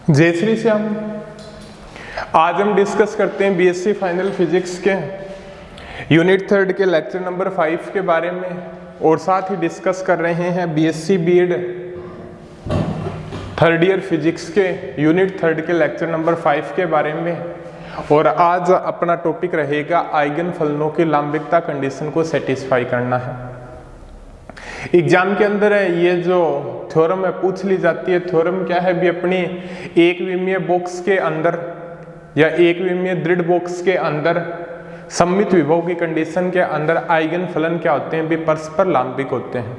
जय श्री श्याम। आज हम डिस्कस करते हैं बीएससी फाइनल फिजिक्स के यूनिट 3 के लेक्चर नंबर 5 के बारे में, और साथ ही डिस्कस कर रहे हैं BSc BEd third year physics के यूनिट 3 के लेक्चर नंबर 5 के बारे में। और आज अपना टॉपिक रहेगा आइगन फलनों की लांबिकता कंडीशन को सेटिस्फाई करना है। एग्जाम के अंदर ये जो थ्योरम है पूछ ली जाती है। थ्योरम क्या है भी, अपनी एक विमीय बॉक्स के अंदर या एक विमीय दृढ़ बॉक्स के अंदर सममित विभव की कंडीशन के अंदर आइगन फलन क्या होते हैं भी, परस्पर लांबिक होते हैं।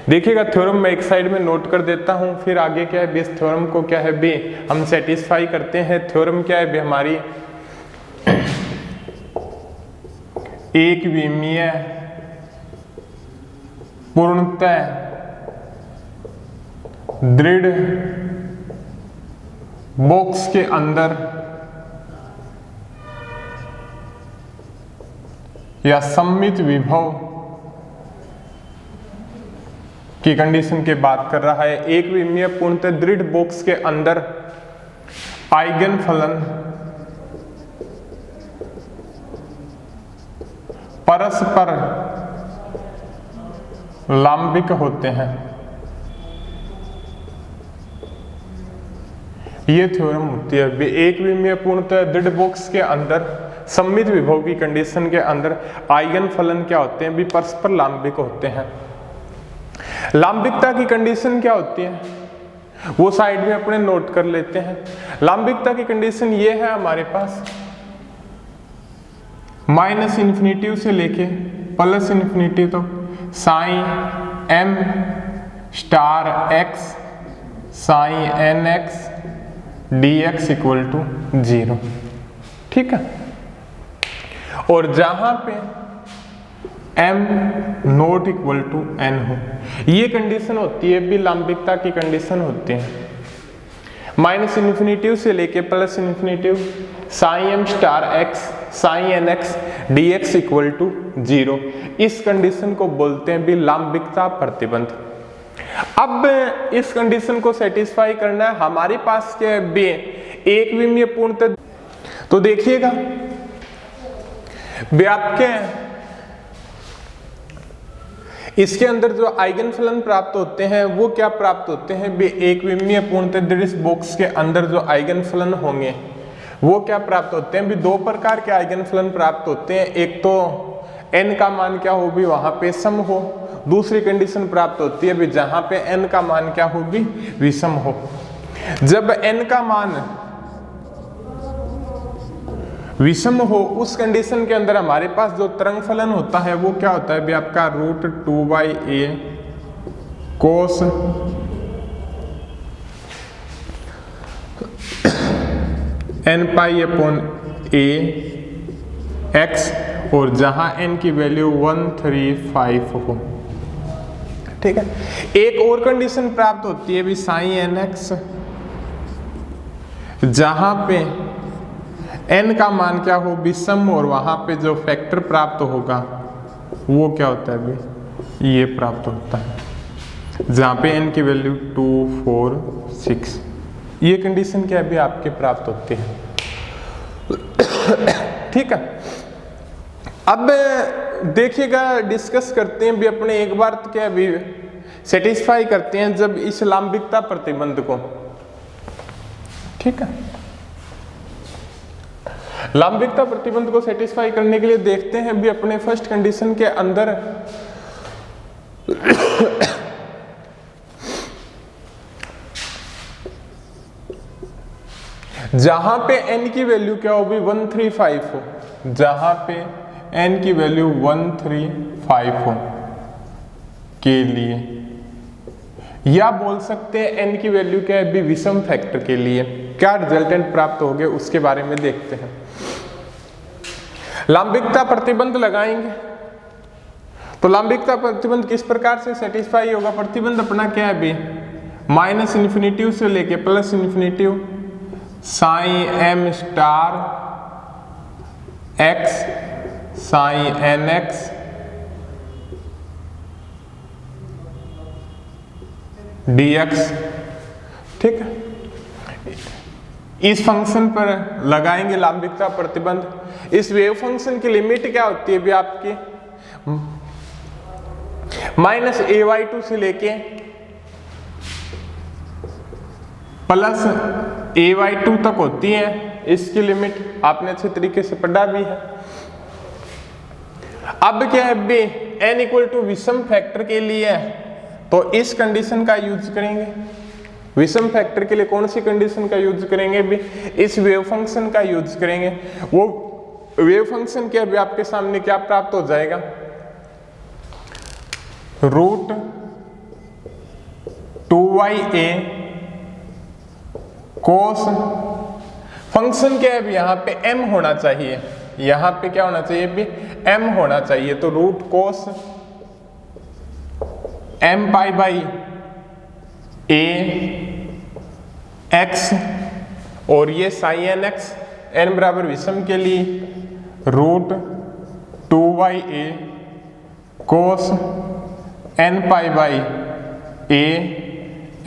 देखिएगा थ्योरम मैं एक साइड में नोट कर देता हूं, फिर आगे क्या है भी, इस थ्योरम को क्या है भी हम सेटिस्फाई करते हैं। थ्योरम क्या है भी, हमारी एक विमीय पूर्णतः दृढ़ बॉक्स के अंदर या सममित विभव की कंडीशन की बात कर रहा है। एक विमीय पूर्णतः दृढ़ बॉक्स के अंदर आइगन फलन परस्पर लांबिक होते हैं। ये थ्योरम होती है एक विमीय पूर्णतः दृढ़ बॉक्स के अंदर सममित विभव की कंडीशन के अंदर आइगन फलन क्या होते हैं भी, परस्पर लांबिक होते हैं। लांबिकता की कंडीशन क्या होती है वो साइड में अपने नोट कर लेते हैं। लांबिकता की कंडीशन ये है हमारे पास, माइनस इन्फिनिटी से लेके प्लस इन्फिनिटी तक sine m star x sine n x d x equal to 0। ठीक है, और जहां पे m not equal to n हो, ये कंडीशन होती है भी लांबिकता की कंडीशन होती है। माइनस इन्फिनिटी से लेके plus infinity sine m star x sine n x d x equal to 0, इस कंडीशन को बोलते हैं भी लांबिकता प्रतिबंध। अब इस कंडीशन को सेटिस्फाई करना है हमारे पास के भी एक विमीय पूर्णतः। तो देखिएगा आपके इसके अंदर जो आइगन फलन प्राप्त होते हैं वो क्या प्राप्त होते हैं भी, एक विमीय पूर्णतः दृढ़ बॉक्स के अंदर जो आइगन फलन होंगे वो क्या प्राप्त होते हैं भी, दो प्रकार के आइगन फलन प्राप्त होते हैं। एक तो n का मान क्या हो भी वहां पे सम हो, दूसरी कंडीशन प्राप्त होती है भी जहां पे n का मान क्या हो भी विषम हो। जब n का मान विषम हो उस कंडीशन के अंदर हमारे पास जो तरंग फलन होता है वो क्या होता है भी, आपका √2/a cos nπ/a x, और जहां n की वैल्यू 135 हो। ठीक है, एक और कंडीशन प्राप्त होती है भी साइन nx, जहां पे n का मान क्या हो विषम, और वहां पे जो फैक्टर प्राप्त होगा वो क्या होता है भी, ये प्राप्त होता है जहां पे n की वैल्यू 2, 4, 6। ये कंडीशन क्या है भी आपके प्राप्त होती है। ठीक है, अब देखिएगा डिस्कस करते हैं भी अपने एक बार तो क्या भी सेटिस्फाई करते हैं जब इस लांबिकता प्रतिबंध को। ठीक है, लांबिकता प्रतिबंध को सेटिस्फाई करने के लिए देखते हैं भी अपने फर्स्ट कंडीशन के अंदर जहां पे n की वैल्यू क्या हो भी 135 हो, जहां पे n की वैल्यू 135 हो के लिए, या बोल सकते हैं n की वैल्यू क्या है भी विषम फैक्टर के लिए क्या रिजल्टेंट प्राप्त हो गए उसके बारे में देखते हैं। लांबिकता प्रतिबंध लगाएंगे तो लांबिकता प्रतिबंध किस प्रकार से सेटिस्फाई होगा। प्रतिबंध अपना क्या है भी, माइनस इन्फिनिटी से लेके plus infinity sine m star x sine n x dx, ठीक है। इस फंक्शन पर लगाएंगे लांबिकता प्रतिबंध। इस वेव फंक्शन की लिमिट क्या होती है भी आपकी -a/2 से लेके +a/2 तक होती है। इसकी लिमिट आपने अच्छे तरीके से पढ़ा भी है। अब क्या है बे n = विषम फैक्टर के लिए है, तो इस कंडीशन का यूज करेंगे। विषम फैक्टर के लिए कौन सी कंडीशन का यूज करेंगे भी? इस वेव फंक्शन का यूज करेंगे। वो वेव फंक्शन क्या भी आपके सामने क्या प्राप्त हो जाएगा? √2ya cos, फंक्शन क्या है भी यहाँ पे m होना चाहिए, यहाँ पे क्या होना चाहिए भी m होना चाहिए, तो √cos m π/a x और ये sin nx n बराबर विषम के लिए √2ya cos n π/a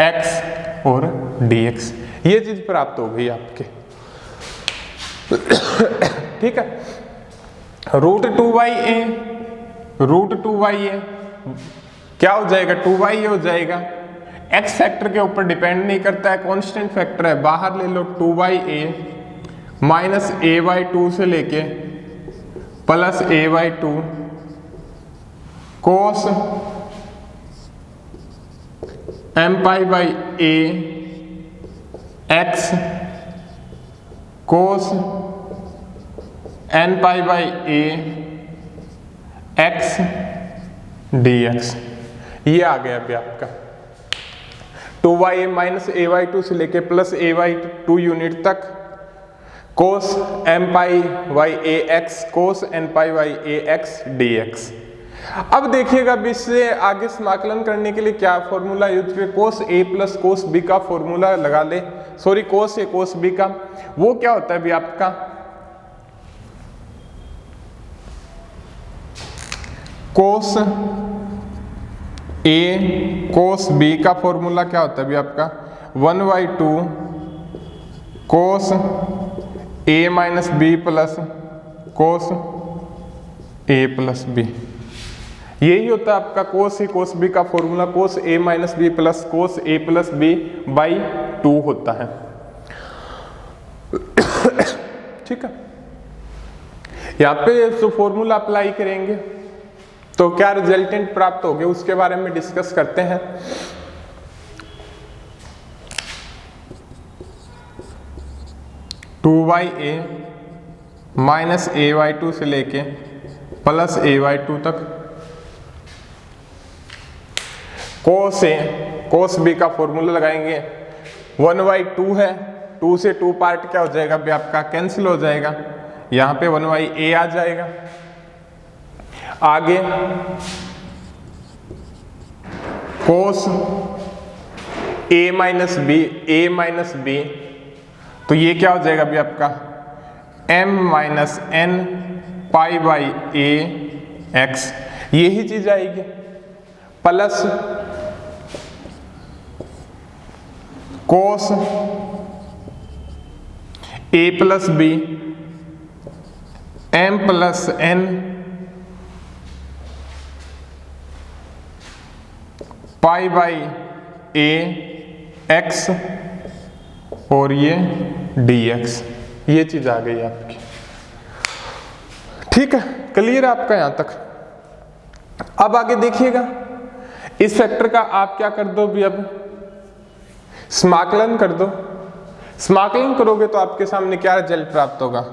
x और dx, ये चीज प्राप्त हो गई आपके। ठीक है, √2ya क्या हो जाएगा? 2y हो जाएगा। x फैक्टर के ऊपर डिपेंड नहीं करता है, कांस्टेंट फैक्टर है, बाहर ले लो 2ya -a/2 से लेके +a/2 cos m π/a x cos n π/a x dx, ये आ गया अभी आपका 2ya -a/2 से लेके +a/2 यूनिट तक cos m π/a x cos n π/a x dx। अब देखिएगा अब इससे आगे समाकलन करने के लिए क्या फॉर्मूला यूज करें? cos a + cos b का फॉर्मूला लगा ले, sorry cos a cos b का, वो क्या होता है भी आपका cos a cos b का फॉर्मूला क्या होता है भी आपका 1/2 cos a - b + cos a + b, यही होता है आपका cos a cos b का formula. cos a - b + cos a + b/2 होता है। ठीक है, यहाँ पे जो फॉर्मूला अप्लाई करेंगे तो क्या रिजल्टेंट प्राप्त हो गया उसके बारे में डिस्कस करते हैं। (2ya -a/2 से लेके +a/2 तक cos a cos b का फॉर्मूला लगाएंगे। 1/2 है, 2 से 2 पार्ट क्या हो जाएगा भी आपका कैंसिल हो जाएगा, यहाँ पे 1/a आ जाएगा। आगे cos a - b, तो ये क्या हो जाएगा भी आपका m - n π/a x, यही चीज आएगी, plus cos a + b m + n π/a x और ये dx, ये चीज आ गई आपकी। ठीक है, क्लियर है आपका यहां तक। अब आगे देखिएगा, इस फैक्टर का आप क्या कर दो भी, अब समाकलन कर दो। समाकलन करोगे तो आपके सामने क्या रिजल्ट प्राप्त होगा?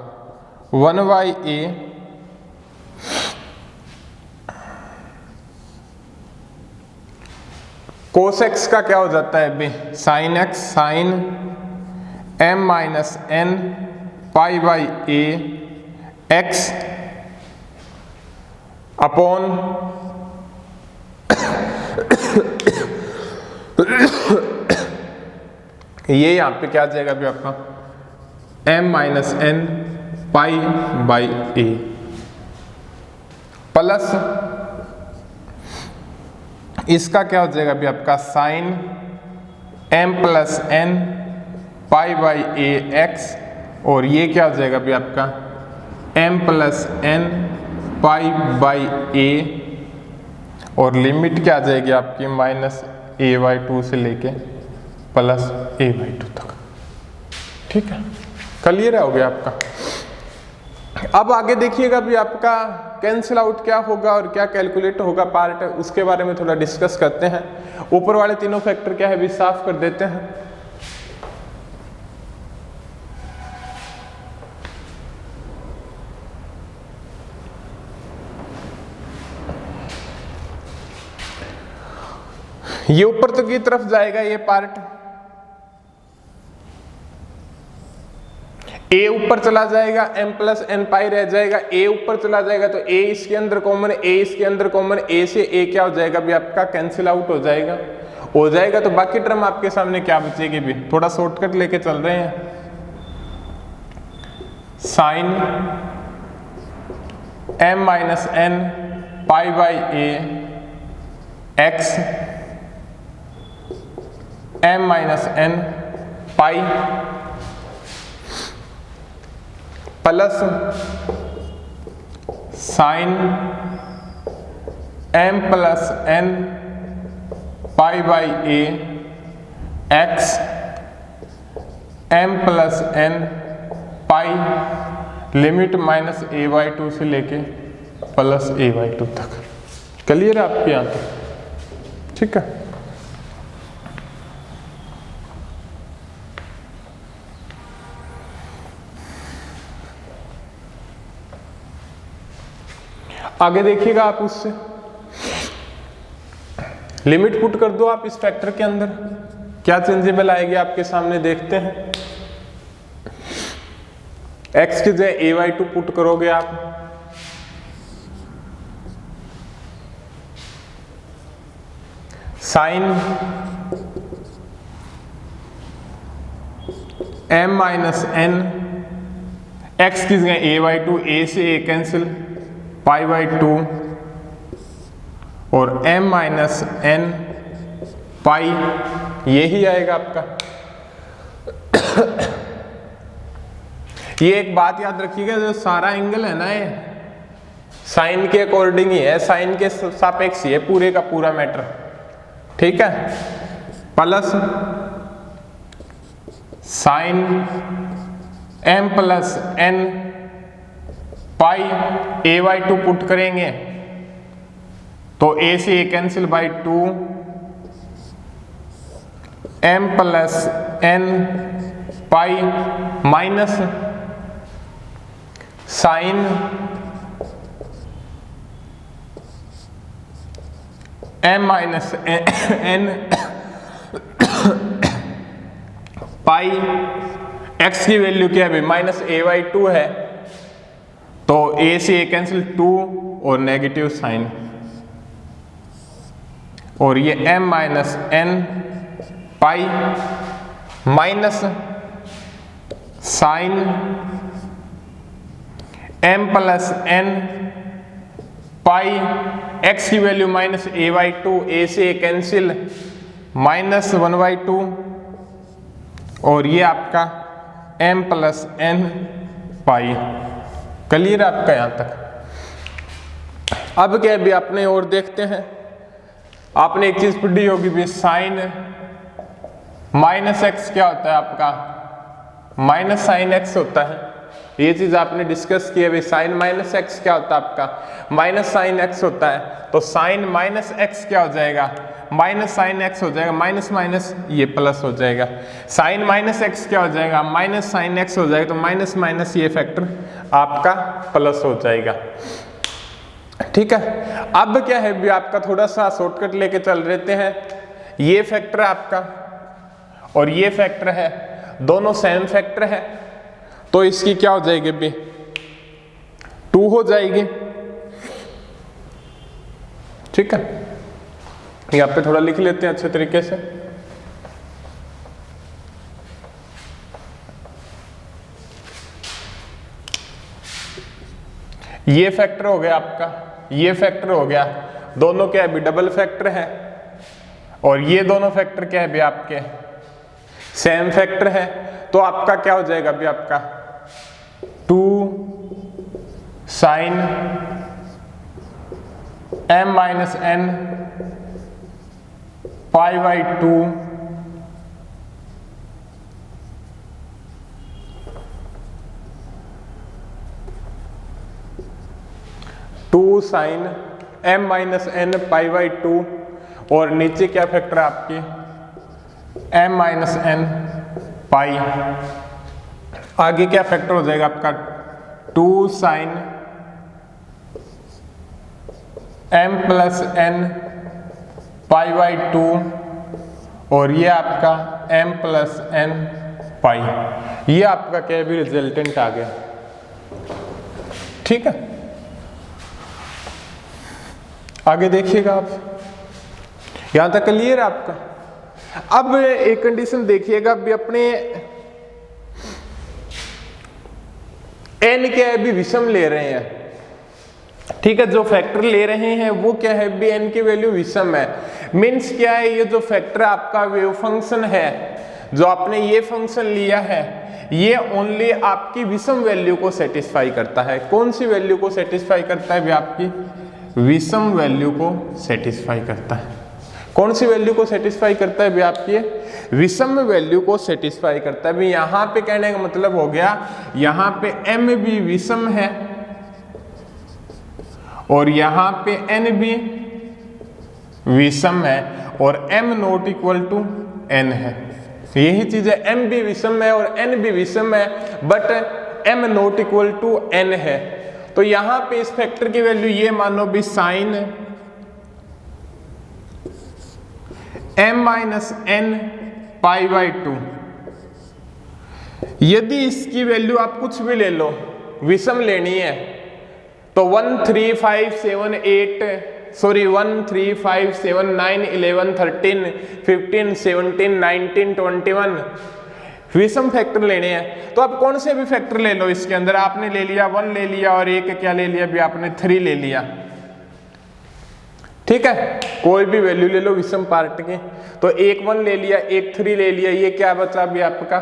1/a cos x का क्या हो जाता है बे? sin x sin m - n π/a x upon ये यहां पे क्या आ जाएगा भी आपका m - n π/a प्लस इसका क्या हो जाएगा भी आपका sin m + n pi by a x, और ये क्या हो जाएगा भी आपका m plus n pi by a, और लिमिट क्या आ जाएगी आपकी माइनस ए बाई 2 से लेके प्लस ए बाई 2 तक। ठीक है, क्लियर हो गया आपका। अब आगे देखिएगा भी आपका कैंसिल आउट क्या होगा और क्या कैलकुलेट होगा पार्ट, उसके बारे में थोड़ा डिस्कस करते हैं। ऊपर वाले तीनों फैक्टर क्या है भी साफ कर देते हैं। ये ऊपर तक की तरफ जाएगा ये पार्ट, a ऊपर चला जाएगा, m प्लस एन पाई रह जाएगा, a ऊपर चला जाएगा तो a इसके अंदर कॉमन, a इसके अंदर कॉमन, a से a क्या हो जाएगा भी आपका कैंसिल आउट हो जाएगा। तो बाकी टर्म आपके सामने क्या बचेगी भी, थोड़ा शॉर्टकट लेके चल रहे हैं। Sine m minus n pi by a x m minus n pi plus sine m plus n pi by a x m plus n pi limit minus a by 2 से लेके प्लस ए बाई 2 तक। Clear है आपके यहाँ तक? ठीक है। आगे देखिएगा आप, उससे लिमिट पुट कर दो आप इस फैक्टर के अंदर, क्या चेंजेबल आएगी आपके सामने देखते हैं। x की जगह ए बाई 2 पुट करोगे आप, sine m minus n, x की जगह ए बाई 2, ए से ए कैंसिल, पाई बाई 2 और m माइनस एन पाई, यही आएगा आपका। ये एक बात याद रखिएगा, जो सारा एंगल है ना ये साइन के अकॉर्डिंग ही है, साइन के सापेक्ष ही है पूरे का पूरा मैटर। ठीक है, plus sine m plus n pi a by 2 put करेंगे तो a से a cancel by 2, m plus n pi minus sine m minus n pi, x की वैल्यू क्या है माइनस ए बाई 2 है तो a से a कैंसिल 2 और नेगेटिव साइन, और ये m minus n pi minus sine m plus n pi, x की value minus a by 2, a से a कैंसिल माइनस 1 बाई 2, और ये आपका m plus n pi. Clear है आपका यहां तक? अब क्या भी अपने और देखते हैं। आपने एक चीज पढ़ी होगी भी, साइन माइनस एक्स क्या होता है आपका, माइनस साइन एक्स होता है। ये चीज आपने डिस्कस की है भाई, साइन माइनस एक्स क्या होता है आपका, माइनस साइन एक्स होता है। तो साइन माइनस एक्स क्या हो जाएगा, माइनस साइन एक्स हो जाएगा, माइनस माइनस ये प्लस हो जाएगा। साइन माइनस एक्स क्या हो जाएगा, माइनस साइन एक्स हो जाएगा, तो माइनस माइनस ये फैक्टर आपका प्लस हो जाएगा। ठीक है, अब क्या है भी आपका थोड़ा सा शॉर्टकट लेके चल रहते हैं। ये फैक्टर आपका और ये फैक्टर है, दोनों सेम फैक्टर है, तो इसकी क्या हो जाएगी भी 2 हो जाएगी। ठीक है, यहाँ पे थोड़ा लिख लेते हैं अच्छे तरीके से। ये फैक्टर हो गया आपका, ये फैक्टर हो गया, दोनों क्या है भी डबल फैक्टर है, और ये दोनों फैक्टर क्या है भी आपके सेम फैक्टर है, तो आपका क्या हो जाएगा अभी आपका 2 sin m minus n pi by 2 2 sin m minus n pi by 2 और नीचे क्या फैक्टर है आपकी m माइनस n पाई। आगे क्या फैक्टर हो जाएगा आपका 2 sin m plus n pi by 2 और ये आपका m प्लस n पाई। ये आपका क्या भी रिजल्टेंट आ गया। ठीक है, आगे देखिएगा आप, यहां तक क्लियर है आपका। अब एक कंडीशन देखिएगा अभी अपने n क्या है अभी विषम ले रहे हैं। ठीक है, जो फैक्टर ले रहे हैं वो क्या है अभी n की वैल्यू विषम है। मीन्स क्या है, ये जो फैक्टर आपका वेव फंक्शन है, जो आपने ये फंक्शन लिया है, ये ओनली आपकी विषम वैल्यू को सेटिस्फाई करता है। कौन सी वैल्यू को सेटिस्फाई करता है अभी आपकी विषम वैल्यू को सेटिस्फाई करता है। कौन सी वैल्यू को सेटिस्फाई करता है अभी आपकी विषम वैल्यू को सेटिस्फाई करता है। अभी यहां पे कहने का मतलब हो गया, यहां पे m भी विषम है और यहां पे n भी विषम है और m not equal to n है। यही चीज है, m भी विषम है और n भी विषम है, but m not equal to n है। तो यहां पे इस फैक्टर की वैल्यू ये मानो भी sine m minus n pi by 2। यदि इसकी वैल्यू आप कुछ भी ले लो, विषम लेनी है, तो 1 3 5 7 8 सॉरी 1 3 5 7 9 11 13 15 17 19 21 विषम फैक्टर लेने हैं। तो आप कौन से भी फैक्टर ले लो, इसके अंदर आपने ले लिया 1 ले लिया और एक क्या ले लिया भी आपने 3 ले लिया। ठीक है, कोई भी वैल्यू ले लो विषम पार्ट की, तो एक 1 ले लिया, एक 3 ले लिया, ये क्या बचा भी आपका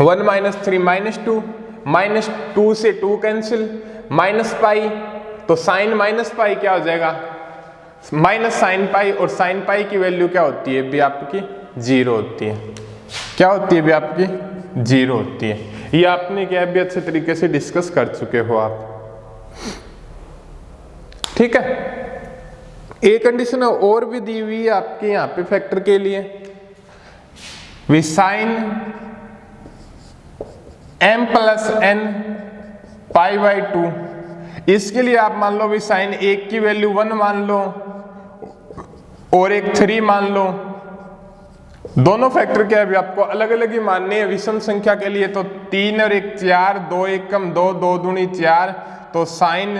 1 माइनस 3 माइनस 2, माइनस 2 से 2 कैंसिल, माइनस पाई, तो साइन माइनस पाई क्या हो जाएगा माइनस साइन पाई, और साइन पाई की वैल्यू क्या होती है भी आपकी 0 होती है। क्या होती है भी आपकी 0 होती है। ये आपने क्या भी अच्छे तरीके से डिस्कस कर चुके हो आप। ठीक है, एक कंडीशन और भी दी हुई है आपके यहाँ पे फैक्टर के लिए, वी sine m plus n pi by 2। इसके लिए आप मान लो भी साइन 1 की वैल्यू 1 मान लो और एक 3 मान लो। दोनों फैक्टर क्या है भी आपको अलग अलग ही मानने हैं विषम संख्या के लिए। तो 3 और 1 4, 2 1 कम 2, 2 दूनी 4, तो साइन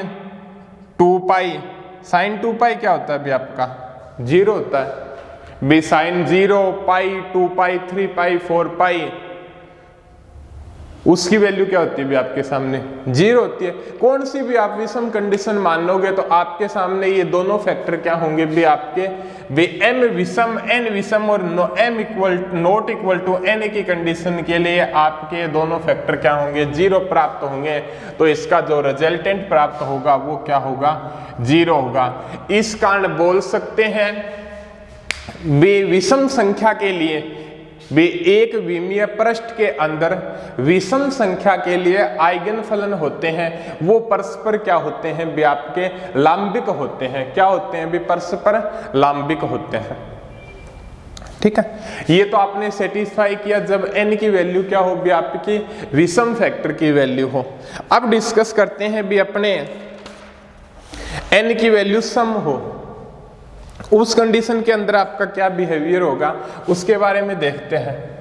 2 पाई, साइन 2 पाई क्या होता है भी आपका 0 होता है भी। साइन 0 पाई 2 पाई 3 पाई 4 पाई, उसकी वैल्यू क्या होती है भी आपके सामने 0 होती है। कौन सी भी आप विषम कंडीशन मान लोगे तो आपके सामने ये दोनों फैक्टर क्या होंगे भी आपके वे m विषम n विषम और m equal not equal to n की कंडीशन के लिए आपके दोनों फैक्टर क्या होंगे 0 प्राप्त होंगे। तो इसका जो रिजल्टेंट प्राप्त होगा वो क्या होगा 0 होगा। इस कारण बोल सकते हैं वे विषम संख्या के लिए वे एक विमीय पृष्ठ के अंदर विषम संख्या के लिए आइगन फलन होते हैं, वो परस्पर क्या होते हैं भी आपके लांबिक होते हैं। क्या होते हैं भी परस्पर लांबिक होते हैं। ठीक है, ये तो आपने सेटिस्फाई किया जब n की वैल्यू क्या हो भी आपकी विषम फैक्टर की वैल्यू हो। अब डिस्कस करते हैं भी अपने n की वैल्यू सम हो, उस कंडीशन के अंदर आपका क्या बिहेवियर होगा उसके बारे में देखते हैं।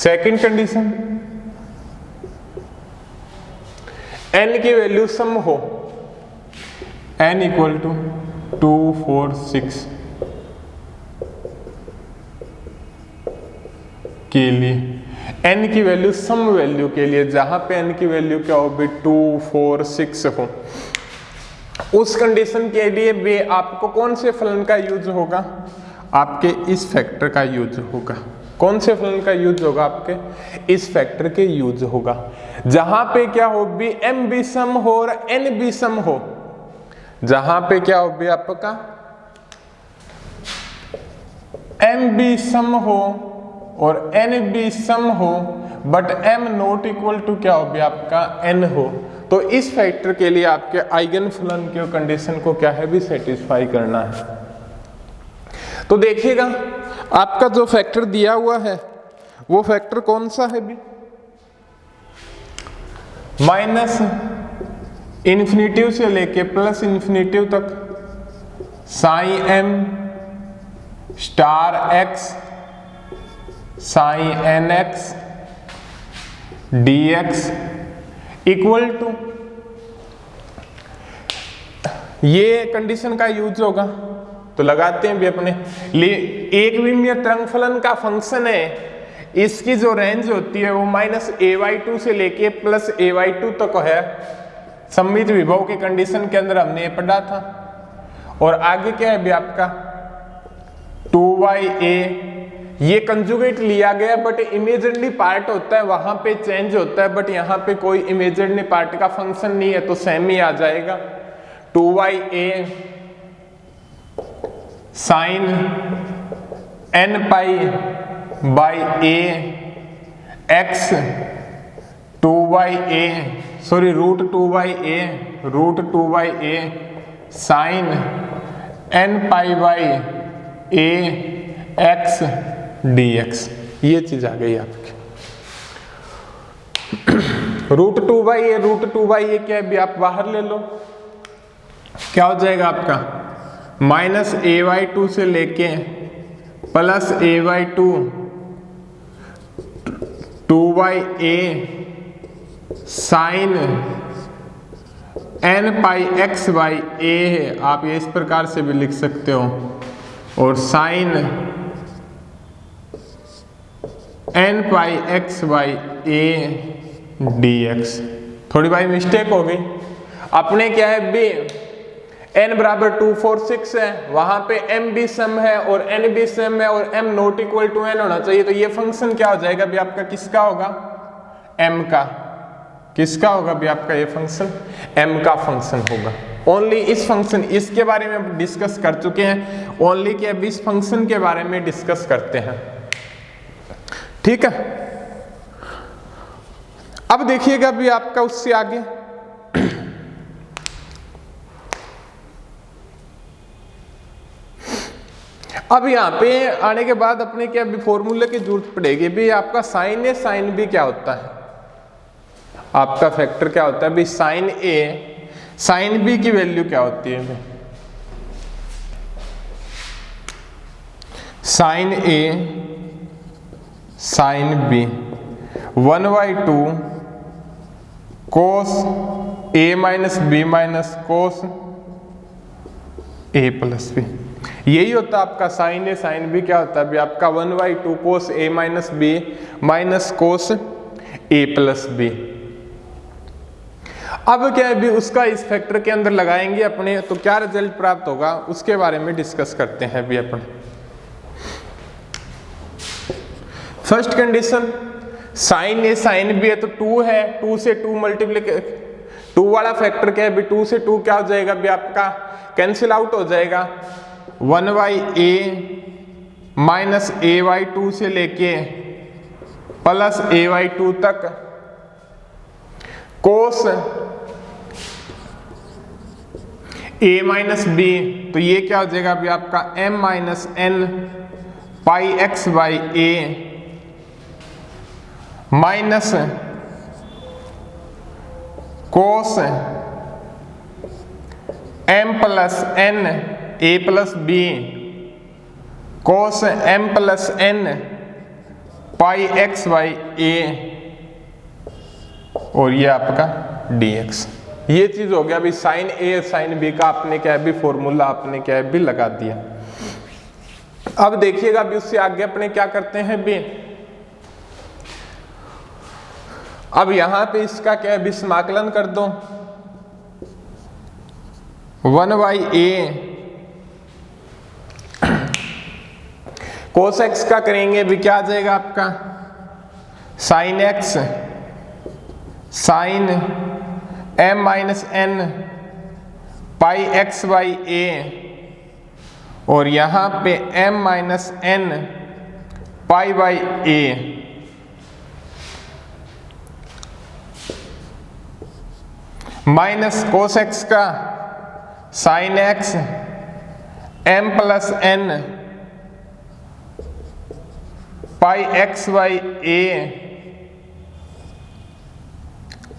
सेकंड कंडीशन, n की वैल्यू सम हो, n इक्वल टू 2, 4, 6 के लिए, n की वैल्यू सम वैल्यू के लिए, जहां पे n की वैल्यू क्या हो भी 2, 4, 6 हो, उस कंडीशन के लिए भी आपको कौन से फलन का यूज होगा, आपके इस फैक्टर का यूज होगा। कौन से फलन का यूज होगा, आपके इस फैक्टर के यूज होगा, जहां पे क्या हो भी m भी सम हो और n भी सम हो, जहां पे क्या हो भी आपका m भी सम हो और n भी सम हो, but m not equal to क्या हो भी आपका n हो, तो इस फैक्टर के लिए आपके आइगन फलन के कंडीशन को क्या है भी सेटिस्फाई करना है। तो देखिएगा आपका जो फैक्टर दिया हुआ है वो फैक्टर कौन सा है भी, माइनस इन्फिनिटिव से लेके प्लस इन्फिनिटिव तक sine m star x sine nx dx equal to, ये कंडीशन का यूज होगा तो लगाते हैं भी अपने लिए। एक विमीय तरंग फलन का फंक्शन है, इसकी जो रेंज होती है वो -a/2 से लेके प्लस a/2 तक है, सममित विभव के कंडीशन के अंदर हमने ये पढ़ा था। और आगे क्या है भी आपका 2a, ये कंजुगेट लिया गया बट इमेजिनरी पार्ट होता है वहां पे चेंज होता है, बट यहाँ पे कोई इमेजिनरी पार्ट का फंक्शन नहीं है तो सेम ही आ जाएगा। 2a sine n pi by a x 2a sorry root 2a sine n pi by a x dx, ये चीज आ गई आपकी। रूट 2a क्या है भी आप बाहर ले लो, क्या हो जाएगा आपका -a/2 से लेके plus a/2 2a sine n pi x by a है, आप ये इस प्रकार से भी लिख सकते हो, और sine n pi x by a dx। थोड़ी भाई मिस्टेक हो गई, अपने क्या है बी n बराबर 2, 4, 6 है, वहां पे m भी सम है और n भी सम है और m not equal to n होना चाहिए, तो ये फंक्शन क्या हो जाएगा भी आपका, किसका होगा, m का। किसका होगा भी आपका ये फंक्शन, m का फंक्शन होगा। ओनली इस फंक्शन, इसके बारे में हम डिस्कस कर चुके हैं, ओनली कि अब इस फंक्शन के बारे में डिस्कस करते हैं, ठीक है। अब देखिएगा भी आपका उससे आगे अब यहाँ पे आने के बाद अपने क्या भी फॉर्मूले की जरूरत पड़ेगी भी, आपका साइन ए साइन बी क्या होता है, आपका फैक्टर क्या होता है भी, साइन ए साइन बी की वैल्यू क्या होती है भी, साइन ए साइन बी 1/2 कोस ए माइनस बी माइनस कोस ए प्लस बी, यही होता है आपका साइन ए साइन बी क्या होता है भी आपका 1/2 कोस ए माइनस बी माइनस कोस ए प्लस बी। अब क्या है भी उसका इस फैक्टर के अंदर लगाएंगे अपने, तो क्या रिजल्ट प्राप्त होगा उसके बारे में डिस्कस करते हैं भी अपने। फर्स्ट कंडीशन, साइन ए साइन बी है तो 2 है, 2 से 2 मल्टीप्लीकेशन, 2 वाला फैक्टर क्या है भी 2 से 2 क्या हो जाएगा भी आपका कैंसिल आउट हो जाएगा, 1/a माइनस a/2 से लेके प्लस a/2 तक कोस a माइनस बी, तो ये क्या हो जाएगा अभी आपका m minus n pi x by a minus cos m plus n a plus b cos m plus n pi x by a और ये आपका dx। ये चीज हो गया। अभी साइन ए साइन बी का आपने क्या है भी फॉर्मूला आपने क्या है भी लगा दिया। अब देखिएगा अभी उससे आगे अपने क्या करते हैं भी, अब यहां पे इसका क्या है भी समाकलन कर दो 1/a cos x का करेंगे भी क्या आ जाएगा आपका sin x sin m minus n pi x by a और यहां पे m minus n pi by a minus cos x का sin x m plus n pi x by a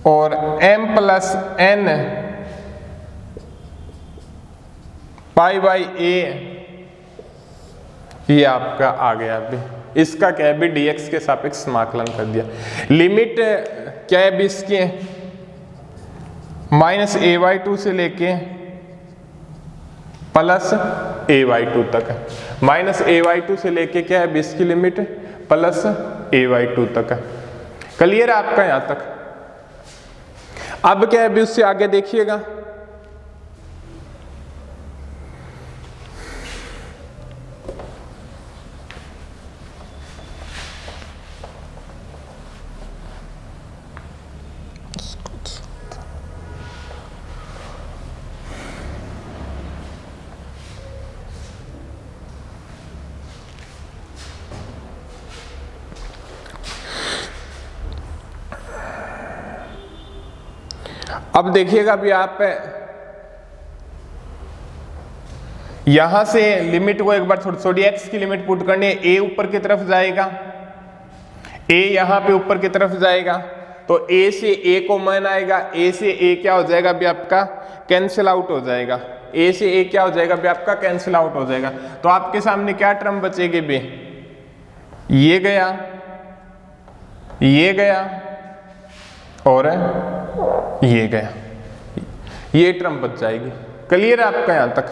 और m plus n pi by a, ये आपका आ गया। अभी इसका क्या है भी dx के सापेक्ष समाकलन कर दिया। लिमिट क्या है भी इसके माइनस a/2 से लेके प्लस a/2 तक है। माइनस a/2 से लेके क्या है 20 की लिमिट प्लस a/2 तक है। क्लियर है आपका यहां तक। अब क्या है अभी उससे आगे देखिएगा, अब देखिएगा अभी आप यहां से लिमिट को एक बार थोड़ी x की लिमिट पुट करनी है। a ऊपर की तरफ जाएगा, a यहां पे ऊपर की तरफ जाएगा तो a से a कॉमन आएगा, a से a क्या हो जाएगा अभी आपका कैंसिल आउट हो जाएगा। a से a क्या हो जाएगा अभी आपका कैंसिल आउट हो जाएगा। तो आपके सामने क्या टर्म बचेगी बे, ये गया, ये गया और ये गया, ये टर्म बच जाएगी। क्लियर है आपका यहां तक।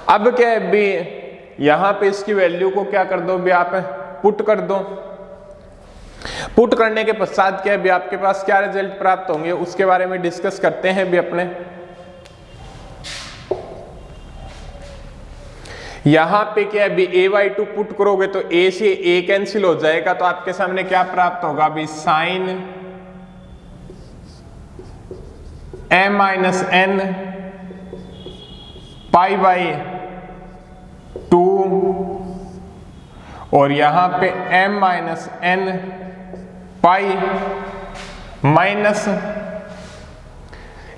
अब क्या है बी, यहां पे इसकी वैल्यू को क्या कर दो भी आप पुट कर दो। पुट करने के पश्चात क्या है भी आपके पास क्या रिजल्ट प्राप्त होंगे उसके बारे में डिस्कस करते हैं भी अपने। यहां पे क्या है भी a/2 पुट करोगे तो a से a कैंसिल हो जाएगा, तो आपके सामने क्या प्राप्त होगा अभी sine m minus n pi by 2 और यहां पे m minus n pi minus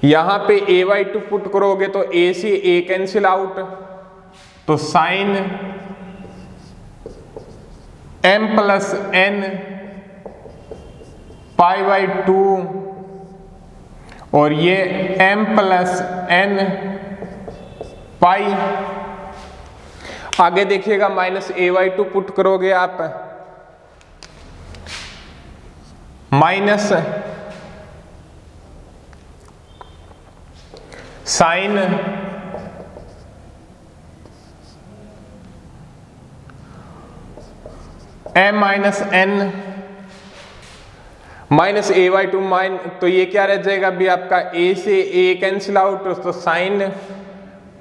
यहां पे a/2 पुट करोगे तो a से a कैंसिल आउट, तो sine m plus n pi by 2 और ये m प्लस n पाई। आगे देखिएगा माइनस a/2 पुट करोगे आप, minus sine m minus n minus a/2 माइन, तो ये क्या रह जाएगा अभी आपका a से a कैंसिल आउट, तो साइन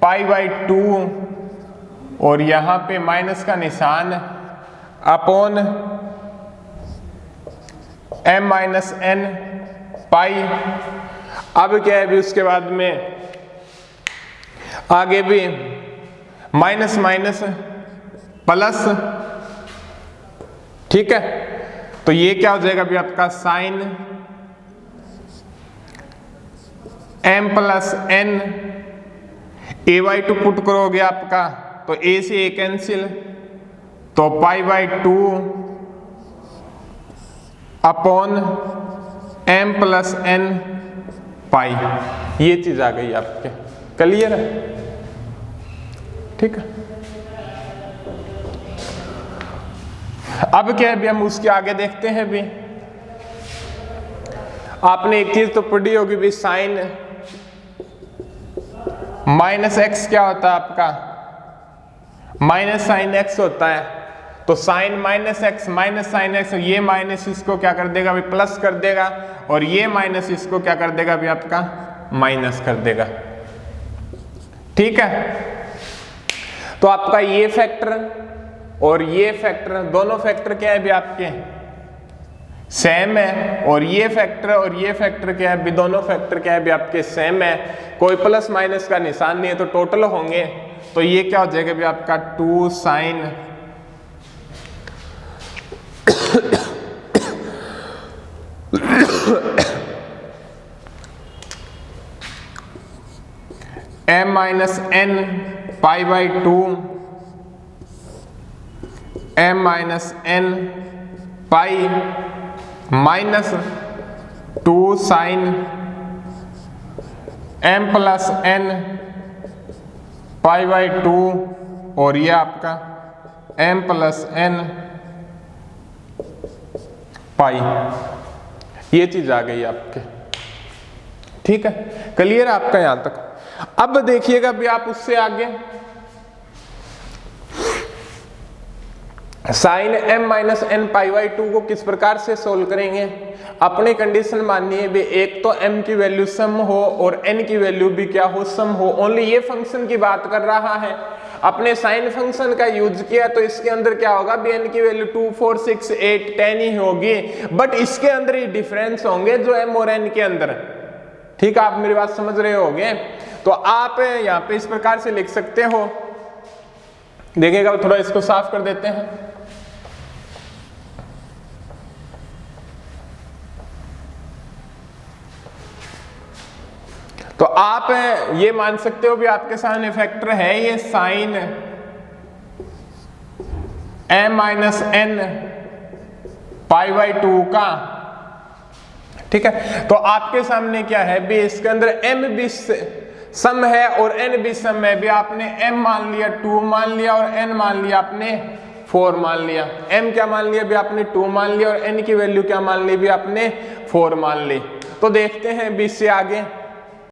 पाई बाई 2 और यहां पे माइनस का निशान अपॉन m माइनस n पाई। अब क्या है अभी उसके बाद में आगे भी माइनस माइनस प्लस, ठीक है। तो ये क्या हो जाएगा अभी आपका sine m plus n a/2 put करोगे आपका तो a से a कैंसिल, तो pi by 2 upon m plus n pi. ये चीज आ गई आपके। क्लियर है, ठीक है। अब क्या है भी, हम उसके आगे देखते हैं भी। आपने एक चीज तो पढ़ी होगी भी, साइन माइनस एक्स क्या होता है आपका, माइनस साइन एक्स होता है। तो sine minus x minus sine x, ये माइनस इसको क्या कर देगा भी, प्लस कर देगा, और ये माइनस इसको क्या कर देगा भी आपका, माइनस कर देगा। ठीक है, तो आपका ये फैक्टर और ये फैक्टर, दोनों फैक्टर क्या है भी आपके सेम है, और ये फैक्टर क्या है भी, दोनों फैक्टर क्या है भी आपके सेम है, कोई प्लस माइनस का निशान नहीं है, तो टोटल होंगे। तो ये क्या हो जाएगा भी आपका 2 sine m minus n pi by 2 m minus n pi minus 2 sine m plus n pi by 2, और ये आपका m प्लस n पाई, ये चीज आ गई आपके। ठीक है, क्लियर है आपका यहां तक। अब देखिएगा भी आप उससे आगे sine m minus n pi by 2 को किस प्रकार से सोल्व करेंगे। अपनी कंडीशन माननी है भी, एक तो m की वैल्यू सम हो और n की वैल्यू भी क्या हो, सम हो। ओनली ये फंक्शन की बात कर रहा है। अपने साइन फंक्शन का यूज किया तो इसके अंदर क्या होगा भी, n की वैल्यू 2 4 6 8 10 ही होगी, बट इसके अंदर ही डिफरेंस होंगे जो m और n के अंदर। ठीक है, आप मेरी बात समझ रहे होंगे। तो आप यहाँ पे इस प्रकार से लिख सकते हो। देखिएगा, थोड़ा इसको साफ कर देते हैं। तो आप ये मान सकते हो भी आपके सामने फैक्टर है ये sine m minus n pi by 2 का। ठीक है, तो आपके सामने क्या है भी, इसके अंदर m भी सम है और n भी सम है भी। आपने m मान लिया, 2 मान लिया, और n मान लिया आपने 4 मान लिया। m क्या मान लिया भी आपने 2 मान लिया, और n की वैल्यू क्या मान ली भी आपने 4 मान ली। तो देखते हैं भी इससे आगे